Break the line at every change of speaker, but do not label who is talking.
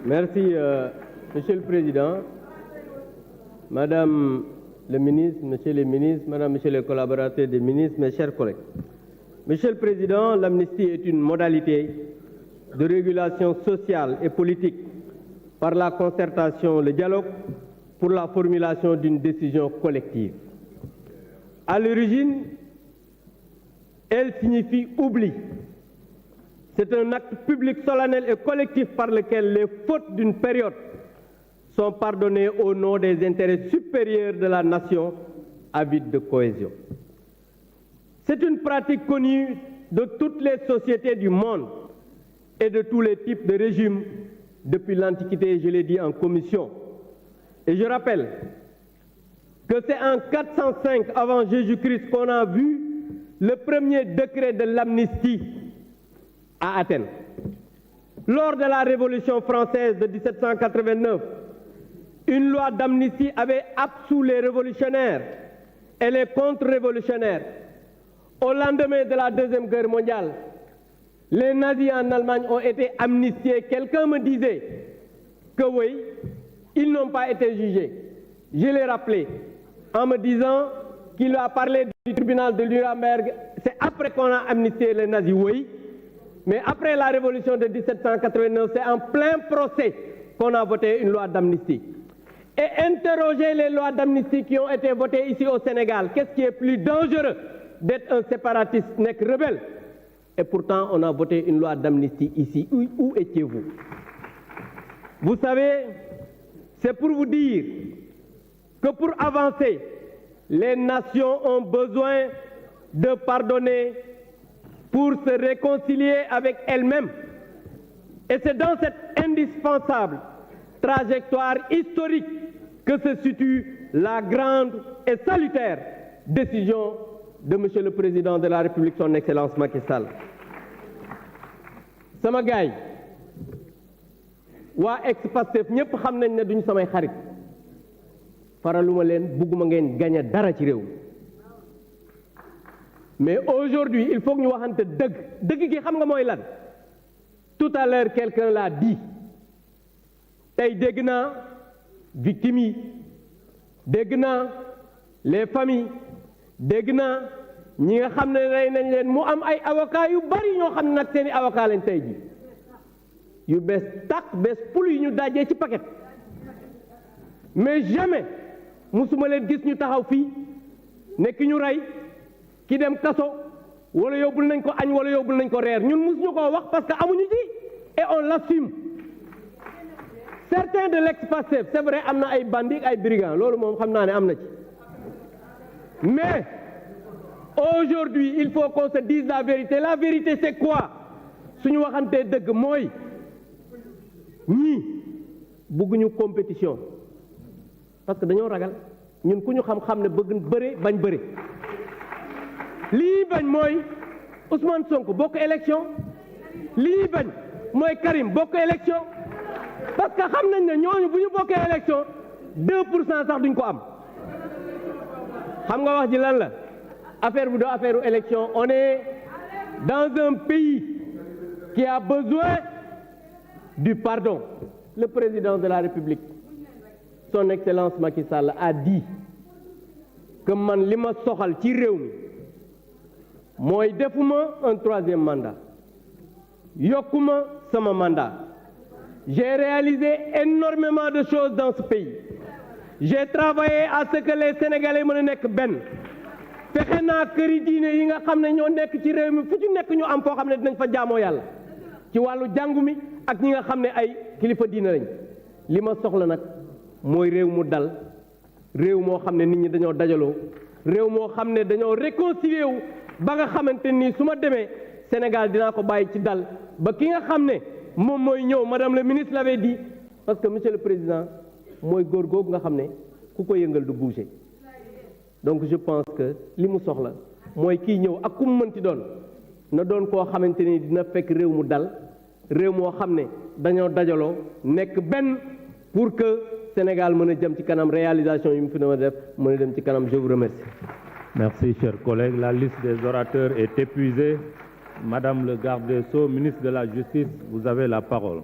Merci, Monsieur le Président, Madame le ministre, Monsieur les ministres, Madame, Monsieur les collaborateurs des ministres, mes chers collègues. Monsieur le Président, l'amnistie est une modalité de régulation sociale et politique par la concertation, le dialogue, pour la formulation d'une décision collective. À l'origine, elle signifie oubli. C'est un acte public solennel et collectif par lequel les fautes d'une période sont pardonnées au nom des intérêts supérieurs de la nation avide de cohésion. C'est une pratique connue de toutes les sociétés du monde et de tous les types de régimes depuis l'Antiquité, je l'ai dit en commission. Et je rappelle que c'est en 405 avant Jésus-Christ qu'on a vu le premier décret de l'amnistie à Athènes. Lors de la Révolution française de 1789, une loi d'amnistie avait absous les révolutionnaires et les contre-révolutionnaires. Au lendemain de la Deuxième Guerre mondiale, les nazis en Allemagne ont été amnistiés. Quelqu'un me disait que oui, ils n'ont pas été jugés. Je l'ai rappelé en me disant qu'il a parlé du tribunal de Nuremberg. C'est après qu'on a amnistié les nazis, oui. Mais après la révolution de 1789, c'est en plein procès qu'on a voté une loi d'amnistie. Et interroger les lois d'amnistie qui ont été votées ici au Sénégal. Qu'est-ce qui est plus dangereux d'être un séparatiste, n'est que rebelle? Et pourtant, on a voté une loi d'amnistie ici. Où étiez-vous? Vous savez, c'est pour vous dire que pour avancer, les nations ont besoin de pardonner pour se réconcilier avec elles-mêmes. Et c'est dans cette indispensable trajectoire historique que se situe la grande et salutaire décision de Monsieur le Président de la République, son Excellence Macky Sall. Sama gaay waa ex-Pastef ñëpp xam nañ ne duñ samay xarit faraluma leen bugguma ngeen gañe dara ci réew. Mais aujourd'hui il faut que ñu waxante dëgg gi xam nga mooy lan. Tout à l'heure quelqu'un l'a dit tey dégg naa victimes yi dégg naa les familles dégg naa ñi nga xam ne rey nañ leen mu am ay avocats yu bari ñoo xam ne nag seeni avocat lañ tey ji yu bees tàq bees pul yu ñu dajee ci paquet. Mais jamais musuma leen gis ñu taxaw fii ne ki ñu rey ki dem kaso wala yóbbul nañ ko añ wala yóbbul nañ ko reer ñun musuñu koo wax parce que amuñu ci et on l'assume. Certains de l'ex-Pastef c'est vrai am na ay bandits ay brigands loolu moom xam naa ne am na ci. Mais aujourd'hui il faut qu'on se dise la vérité. La vérité c'est quoi? suñu waxantee dëgg mooy ñii bëgguñu compétition parce que dañoo ragal ñun ku ñu xam-xam ne bëgg bëre bañ bëre. lii bañ mooy Ousmane Sonko bokk élection lii bañ mooy Karim bokk élection parce que xam nañ ne ñooñu bu ñu bokkee élection 2% sax duñ ko am. xam nga wax ji lan la affaire bu do affaire élection. On est dans un pays qui a besoin du pardon. Le président de la République, son Excellence Macky Sall, a dit que man li ma soxal ci réew mi mooy defuma un troisième mandat yokkuma sama mandat. J'ai réalisé énormément de choses dans ce pays. J'ai travaillé à ce que les Sénégalais mën a nekk benn. fexe naa këri diine yi nga xam ne ñoo nekk ci réew mi fu ci nekk ñu am foo xam ne dinañ fa jaamoo yàlla ci wàllu jàngu mi ak ñi nga xam ne ay kilifa diine lañ. li ma soxla nag mooy réew mu dal réew moo xam ne nit ñi dañoo dajaloo réew moo xam ne dañoo réconcilier wu ba nga xamante ni su ma demee Sénégal dinaa ko bàyyi ci dal ba ki nga xam ne moom mooy ñëw madame le ministre l'avait dit parce que monsieur le président mooy góor googu nga xam ne ku ko yëngal du bouger. Donc je pense que li mu soxla mooy kii ñëw ak ku mu mënti doon na doon koo xamante ni dina fekk réew mu dal réew moo xam ne dañoo dajaloo nekk benn pour que Sénégal mën a jëm ci kanam réalisation yi mu fi na def mën a dem ci kanam. Je vous remercie.
Merci chers collègues. La liste des orateurs est épuisée. Madame le garde des Sceaux, ministre de la Justice, vous avez la parole.